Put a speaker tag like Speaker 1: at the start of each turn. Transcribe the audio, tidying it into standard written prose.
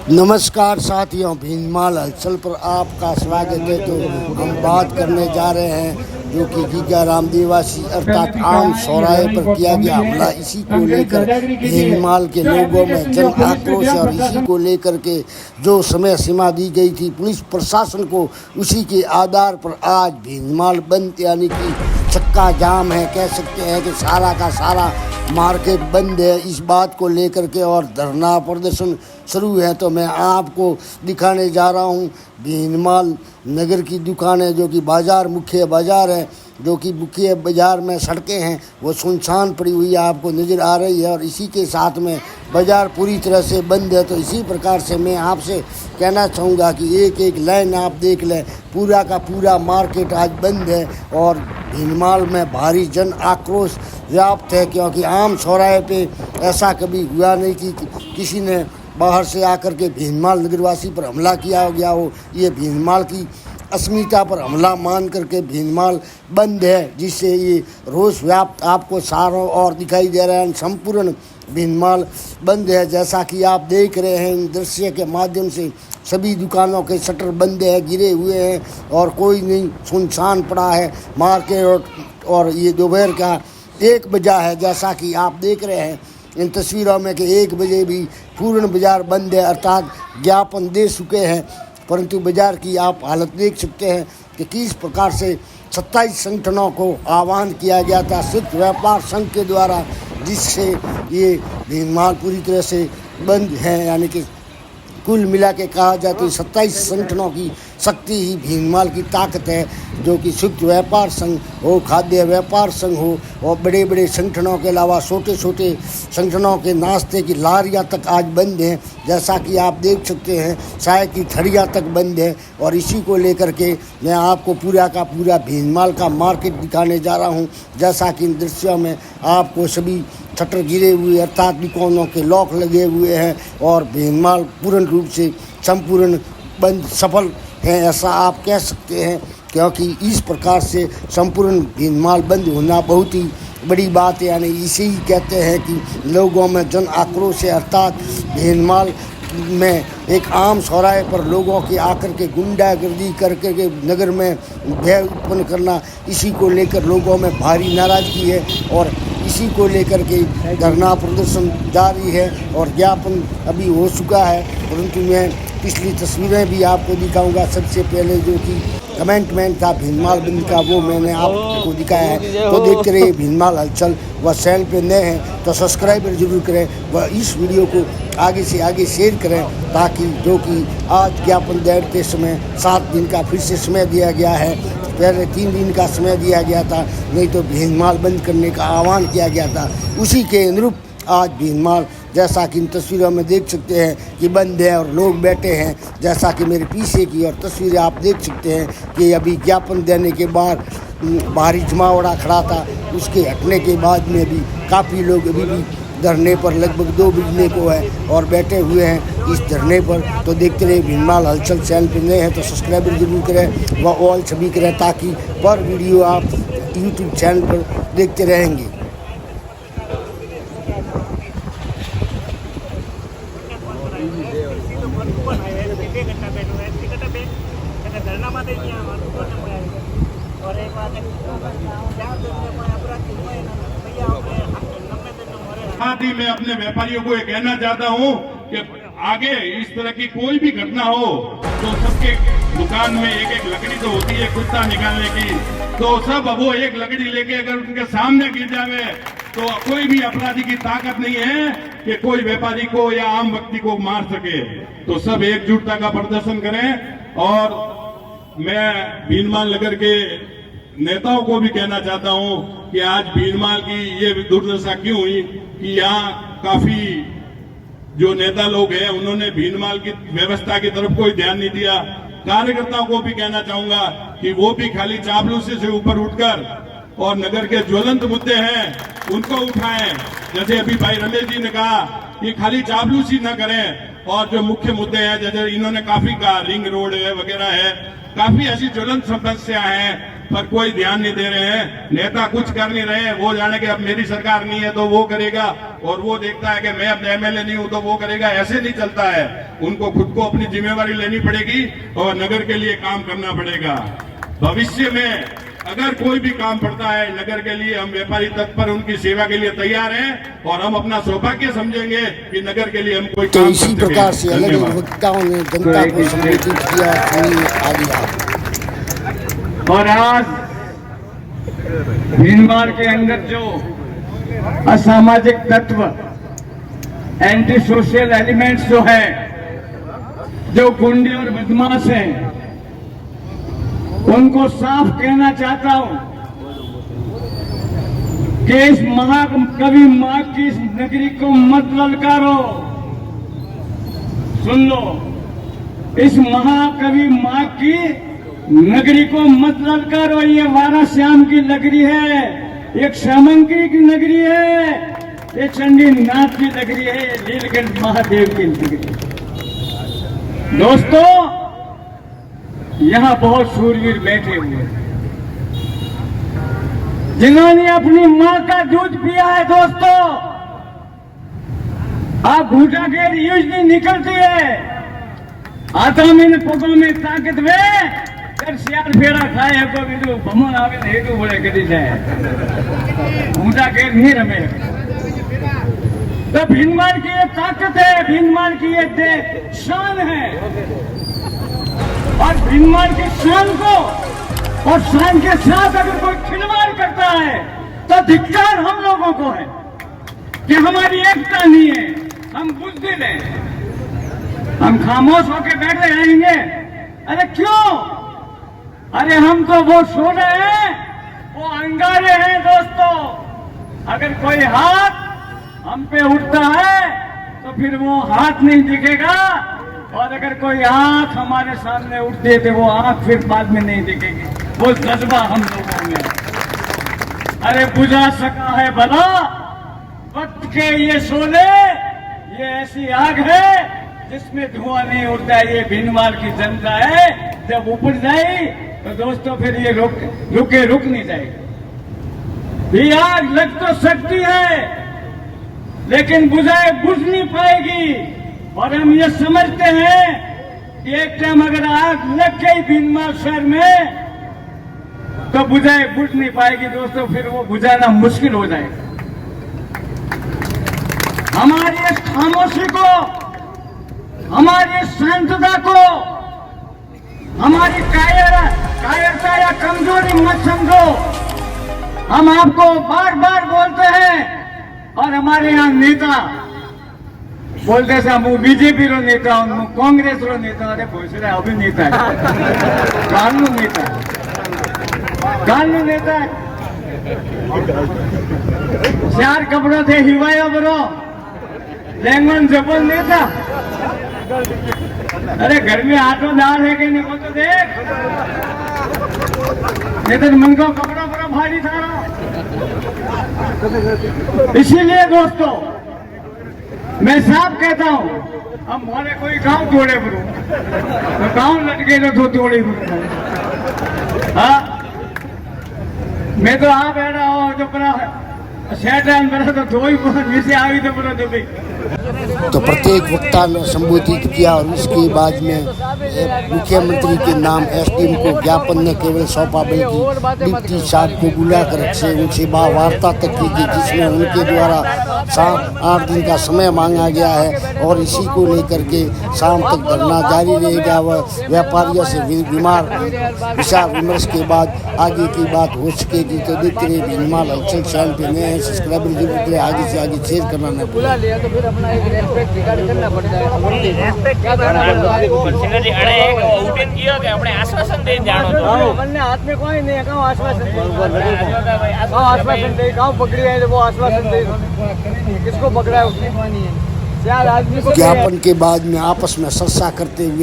Speaker 1: नमस्कार साथियों, भीनमाल हलचल पर आपका स्वागत है। तो हम बात करने जा रहे हैं जो कि गीगा रामदेवासी अर्थात आम चौराहे पर किया गया हमला। इसी को लेकर भीनमाल के लोगों में जन आक्रोश और इसी को लेकर के जो समय सीमा दी गई थी पुलिस प्रशासन को, उसी के आधार पर आज भीनमाल बंद, यानी कि चक्का जाम है। कह सकते हैं कि सारा का सारा मार्केट बंद है इस बात को लेकर के, और धरना प्रदर्शन शुरू है। तो मैं आपको दिखाने जा रहा हूँ भीनमाल नगर की दुकानें, जो कि बाज़ार मुख्य बाज़ार है, जो कि मुख्य बाज़ार में सड़कें हैं वो सुनसान पड़ी हुई आपको नज़र आ रही है, और इसी के साथ में बाज़ार पूरी तरह से बंद है। तो इसी प्रकार से मैं आपसे कहना चाहूँगा कि एक एक लाइन आप देख लें, पूरा का पूरा मार्केट आज बंद है और भीनमाल में भारी जन आक्रोश व्याप्त है, क्योंकि आम चौराहे पे ऐसा कभी हुआ नहीं कि किसी ने बाहर से आकर के भीनमाल नगरवासी पर हमला किया गया हो। ये भीनमाल की अस्मिता पर हमला मान करके भीनमाल बंद है, जिससे ये रोष व्याप्त आपको चारों ओर दिखाई दे रहा है। संपूर्ण भीनमाल बंद है, जैसा कि आप देख रहे हैं इन दृश्य के माध्यम से। सभी दुकानों के शटर बंद है, गिरे हुए हैं और कोई नहीं, सुनसान पड़ा है मार्केट। और ये दोपहर का 1 बजा है, जैसा कि आप देख रहे हैं इन तस्वीरों में कि 1 बजे भी पूर्ण बाजार बंद है, अर्थात ज्ञापन दे चुके हैं। परंतु बाजार की आप हालत देख सकते हैं कि किस प्रकार से 27 संगठनों को आह्वान किया गया था सिर्फ व्यापार संघ के द्वारा, जिससे ये भीनमाल पूरी तरह से बंद है। यानी कि कुल मिला के कहा जाए तो 27 संगठनों की शक्ति ही भीनमाल की ताकत है, जो कि संयुक्त व्यापार संघ हो, खाद्य व्यापार संघ हो, और बड़े बड़े संगठनों के अलावा छोटे छोटे संगठनों के नाश्ते की लारियां तक आज बंद हैं। जैसा कि आप देख सकते हैं चाय की थड़ियाँ तक बंद है। और इसी को लेकर के मैं आपको पूरा का पूरा भीनमाल का मार्केट दिखाने जा रहा हूँ। जैसा कि इन दृश्यों में आपको सभी शटर गिरे हुए अर्थात दुकानों के लॉक लगे हुए हैं और भीनमाल पूर्ण रूप से संपूर्ण बंद सफल है, ऐसा आप कह सकते हैं। क्योंकि इस प्रकार से संपूर्ण भीनमाल बंद होना बहुत ही बड़ी बात है। यानी इसे ही कहते हैं कि लोगों में जन आक्रोश है, अर्थात भीनमाल में एक आम चौराहे पर लोगों के आकर के गुंडागर्दी करके के नगर में भय उत्पन्न करना, इसी को लेकर लोगों में भारी नाराजगी है और इसी को लेकर के धरना प्रदर्शन जारी है और ज्ञापन अभी हो चुका है। परंतु मैं पिछली तस्वीरें भी आपको दिखाऊंगा। सबसे पहले जो कि कमेंटमेंट था भीनमाल बंद का, वो मैंने आपको दिखाया है। तो देखते रहिए भीनमाल हलचल। वह चैनल पे नए हैं तो सब्सक्राइब जरूर करें, वह इस वीडियो को आगे से आगे शेयर करें, ताकि जो कि आज ज्ञापन देते समय 7 दिन का फिर से समय दिया गया है। पहले 3 दिन का समय दिया गया था, नहीं तो भीनमाल बंद करने का आह्वान किया गया था। उसी के अनुरूप आज भीनमाल, जैसा कि इन तस्वीरों में देख सकते हैं कि बंद है और लोग बैठे हैं। जैसा कि मेरे पीछे की और तस्वीरें आप देख सकते हैं कि अभी ज्ञापन देने के बाद भारी जमावड़ा खड़ा था, उसके हटने के बाद में भी काफ़ी लोग अभी भी धरने पर लगभग 2 बजने को है और बैठे हुए हैं इस धरने पर। तो देखते रहे भीनमाल हलचल। चैनल पर नए हैं तो सब्सक्राइब जरूर करें, व ऑल सभी करें, ताकि पर वीडियो आप यूट्यूब चैनल पर देखते रहेंगे।
Speaker 2: साथ ही मैं अपने व्यापारियों को ये कहना चाहता हूँ कि आगे इस तरह की कोई भी घटना हो तो सबके दुकान में एक एक लकड़ी तो होती है कुत्ता निकालने की, तो सब वो एक लकड़ी लेके अगर उनके सामने गिर जावे तो कोई भी अपराधी की ताकत नहीं है कि कोई व्यापारी को या आम व्यक्ति को मार सके। तो सब एकजुटता का प्रदर्शन करें। और मैं भीनमाल नगर के नेताओं को भी कहना चाहता हूं कि आज भीनमाल की ये दुर्दशा क्यों हुई कि यहाँ काफी जो नेता लोग हैं उन्होंने भीनमाल की व्यवस्था की तरफ कोई ध्यान नहीं दिया। कार्यकर्ताओं को भी कहना चाहूंगा कि वो भी खाली चापलूसी से ऊपर उठकर और नगर के ज्वलंत मुद्दे हैं उनको उठाएं। जैसे अभी भाई रमेश जी ने कहा कि खाली चापलूसी न करें, और जो मुख्य मुद्दे हैं जैसे इन्होंने काफी कहा रिंग रोड है वगैरह है, काफी ऐसी ज्वलंत समस्या है पर कोई ध्यान नहीं दे रहे हैं। नेता कुछ कर नहीं रहे हैं। वो जाने कि अब मेरी सरकार नहीं है तो वो करेगा, और वो देखता है कि मैं अब एमएलए नहीं हूं तो वो करेगा। ऐसे नहीं चलता है। उनको खुद को अपनी जिम्मेवारी लेनी पड़ेगी और नगर के लिए काम करना पड़ेगा। भविष्य में अगर कोई भी काम पड़ता है नगर के लिए, हम व्यापारी तत्पर उनकी सेवा के लिए तैयार हैं और हम अपना सौभाग्य समझेंगे कि नगर के लिए हम कोई
Speaker 1: तो
Speaker 2: काम
Speaker 1: इसी
Speaker 2: कर
Speaker 1: प्रकार से
Speaker 2: सकें।
Speaker 1: अलग अलग
Speaker 2: धन्यवाद।
Speaker 1: वक्ताओं ने जनता को संबोधित किया। आगे
Speaker 3: और आज भीनमार के अंदर जो असामाजिक तत्व, एंटी सोशल एलिमेंट्स जो है, जो गुंडे और बदमाश हैं, उनको साफ कहना चाहता हूं कि इस महाकवि माँ की इस नगरी को मत ललकारो। सुन लो, इस महाकवि माँ की नगरी को मत ललकारो। ये वारा श्याम की नगरी है, एक श्यामंकरी की नगरी है, ये चंडी नाथ की नगरी है, ये नीलकंठ महादेव की नगरी। दोस्तों, यहां बहुत शूरवीर बैठे हुए हैं जिन्होंने अपनी मां का दूध पिया है। दोस्तों, आप घूटा के यूज निकलती है, आता में पगों में ताकत वे सियार फेरा खाए को भी भमण आवे ने हेतु बोले कदी जाए घूटा के नहीं रमे। तो भीनमार की ये ताकत है, भीनमार की ये शान है, और भीनमार के शान को और शान के साथ अगर कोई खिलवाड़ करता है तो धिक्कार हम लोगों को है कि हमारी एकता नहीं है, हम बुज़दिल हैं, हम खामोश होकर बैठे रहेंगे। अरे क्यों? अरे हम तो वो सो रहे हैं, वो अंगारे हैं। दोस्तों, अगर कोई हाथ हम पे उठता है तो फिर वो हाथ नहीं दिखेगा, और अगर कोई आंख हमारे सामने उठती है तो वो आंख फिर बाद में नहीं दिखेगी। वो जज्बा हम लोगों में, अरे बुझा सका है भला वक्त के ये शोले, ये ऐसी आग है जिसमें धुआं नहीं उड़ता है। ये भीनमार की जनता है, जब उपड़ जाए तो दोस्तों फिर ये रुक नहीं जाएगी। ये आग लग तो सकती है लेकिन बुझ नहीं पाएगी। और हम ये समझते हैं कि एक टाइम अगर आग लग गई भीनमार शहर में तो बुझ नहीं पाएगी। दोस्तों, फिर वो बुझाना मुश्किल हो जाएगा। हमारी इस खामोशी को, हमारी इस शांतता को, हमारी कायरता या कमजोरी मत समझो। हम आपको बार बार बोलते हैं, और हमारे यहाँ नेता बोलते से हम बीजेपी रो नेता हूँ, कांग्रेस रो नेता, अरे भोसले अभी नेता है, कानून नेता है, चार कपड़ों थे हिवाया बरो लेंगन जबल नेता। अरे घर में आटो दाल है कि नहीं वो तो देख, नहीं तो मन को कपड़ा बड़ा भारी था। इसीलिए दोस्तों मैं साफ कहता हूं, हम मोरे कोई गांव तोड़े बरो तो गांव लटके तो तोड़े बरो। हाँ, मैं तो आ बैठा हो जो बड़ा शैतान बड़ा तो दो ही नीचे आई तो बड़ा तो भाई।
Speaker 1: तो प्रत्येक वक्ता ने संबोधित किया, और उसके बाद में मुख्यमंत्री के नाम एसडीएम को ज्ञापन न केवल सौंपा बल्कि डिप्टी साहब को बुलाकर उनसे वार्ता तक की गई, जिसमें उनके द्वारा 8 दिन का समय मांगा गया है। और इसी को लेकर के शाम तक धरना जारी रहेगा। वह व्यापारियों से विचार विमर्श के बाद आगे की बात हो सकेगी। तो देखते रहिए भीनमार हलचल चैनल पे नए हैं, सब्सक्राइबर जरूर करें, आगे से आगे शेयर करना न भूलें।
Speaker 4: अपना एक रेस्पेक्ट रिगार्ड करना पड़ता है। आश्वासन दे जानो तो मैंने हाथ में कोई नहीं है, आश्वासन दे गाँव पकड़ी है वो आश्वासन दे, किसको पकड़ा है उसने? 4 आदमी को
Speaker 1: ज्ञापन के बाद में आपस में चर्चा करते हुए